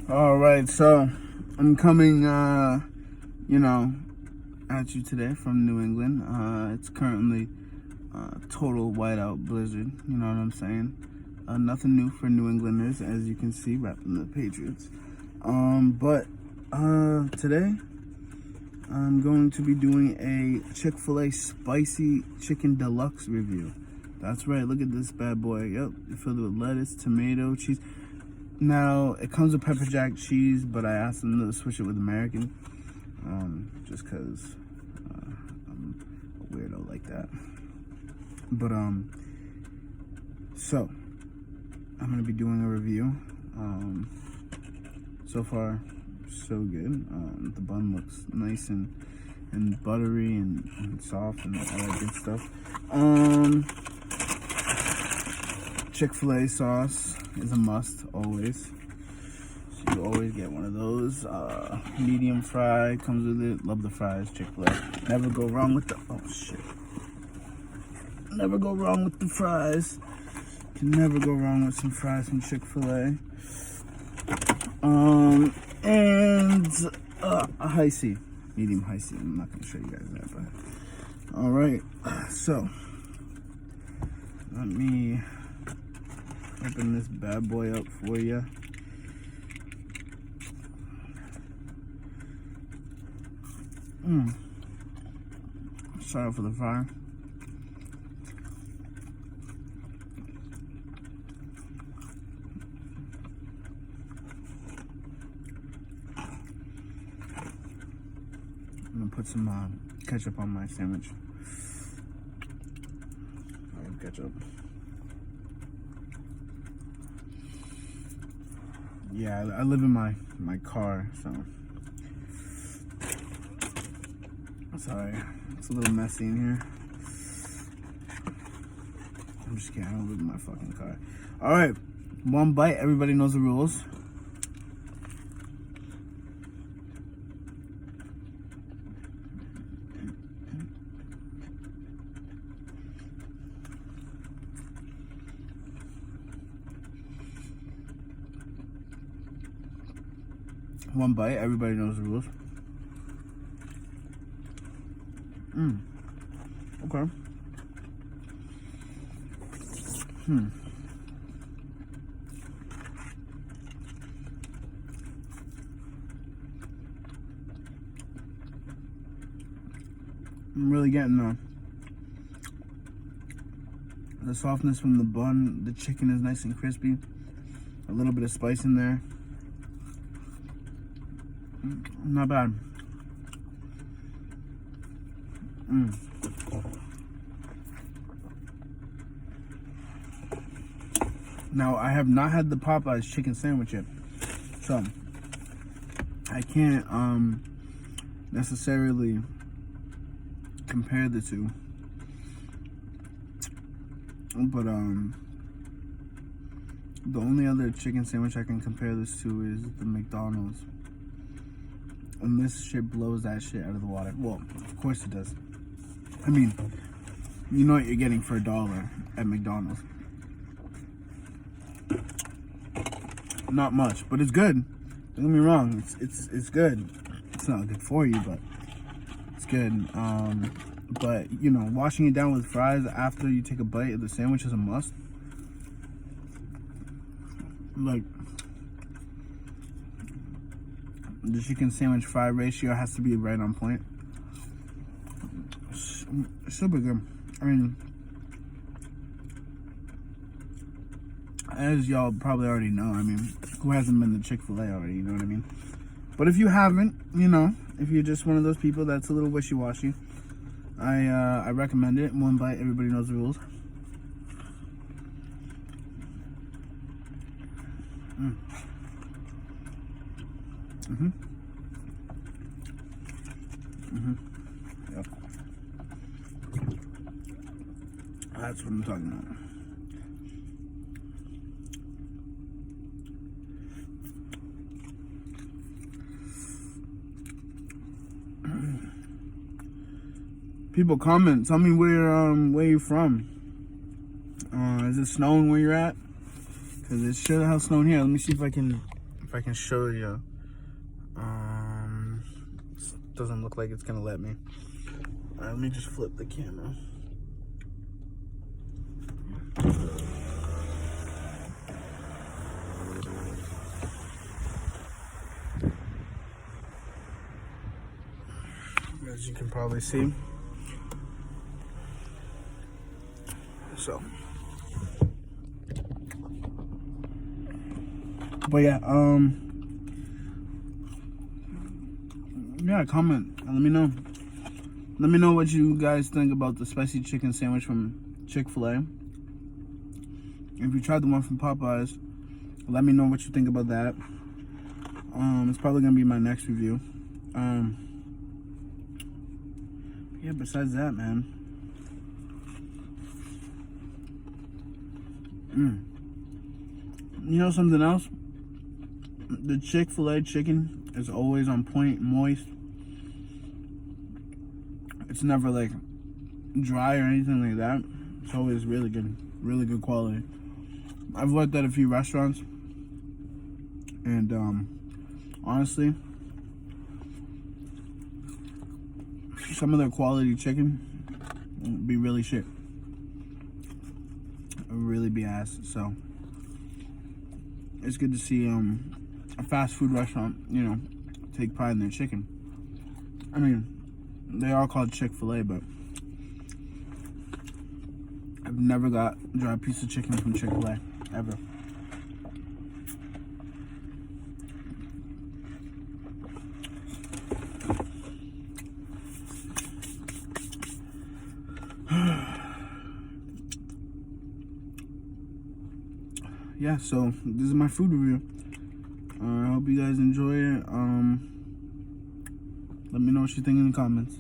All right, so I'm coming, at you today from New England. It's currently total whiteout blizzard. You know what I'm saying? Nothing new for New Englanders, as you can see, repping the Patriots. But today I'm going to be doing a Chick-fil-A spicy chicken deluxe review. That's right. Look at this bad boy. Yep, filled with lettuce, tomato, cheese. Now, it comes with pepper jack cheese, but I asked them to switch it with American, just because I'm a weirdo like that. But, so, I'm going to be doing a review. So far, so good. The bun looks nice and buttery and soft and all that good stuff. Chick-fil-A sauce is a must, always. So you always get one of those. Medium fry comes with it. Love the fries, Chick-fil-A. Never go wrong with the, oh shit. Never go wrong with the fries. Can never go wrong with some fries from Chick-fil-A. And a high C. Medium high C. I'm not going to show you guys that, but. Alright, so. Let me open this bad boy up for you. Sorry for the fire. I'm gonna put some ketchup on my sandwich. I love ketchup. Yeah, I live in my car, so sorry, it's a little messy in here. I'm just kidding, I don't live in my fucking car. All right, one bite. Everybody knows the rules. One bite. Everybody knows the rules. Okay. I'm really getting the softness from the bun. The chicken is nice and crispy. A little bit of spice in there. Not bad. Now, I have not had the Popeyes chicken sandwich yet, so I can't necessarily compare the two. But the only other chicken sandwich I can compare this to is the McDonald's. And this shit blows that shit out of the water. Well, of course it does. I mean, you know what you're getting for $1 at McDonald's. Not much, but it's good. Don't get me wrong, it's good. It's not good for you, but it's good. But you know, washing it down with fries after you take a bite of the sandwich is a must. Like, the chicken sandwich fry ratio has to be right on point. It's super good. I mean, as y'all probably already know, I mean, who hasn't been to Chick-fil-A already, you know what I mean? But if you haven't, you know, if you're just one of those people that's a little wishy-washy, I recommend it. One bite, everybody knows the rules. Yep. That's what I'm talking about. People comment, tell me where you're from. Is it snowing where you're at? Because it should have snowed here. Let me see if I can if I can show you. Doesn't look like it's gonna let me. Let me just flip the camera. As you can probably see. So, but yeah, comment and let me know. Let me know what you guys think about the spicy chicken sandwich from Chick-fil-A. If you tried the one from Popeyes, let me know what you think about that. It's probably gonna be my next review. Yeah, besides that, man. You know something else? The Chick-fil-A chicken is always on point, moist. It's never like dry or anything like that. It's always really good quality. I've worked at a few restaurants, and honestly, some of their quality chicken would be really shit. It would really be ass. So it's good to see a fast food restaurant, you know, take pride in their chicken. I mean, they are called Chick-fil-A, but I've never got a dry piece of chicken from Chick-fil-A, ever. Yeah, so this is my food review. I hope you guys enjoy it. Let me know what you think in the comments.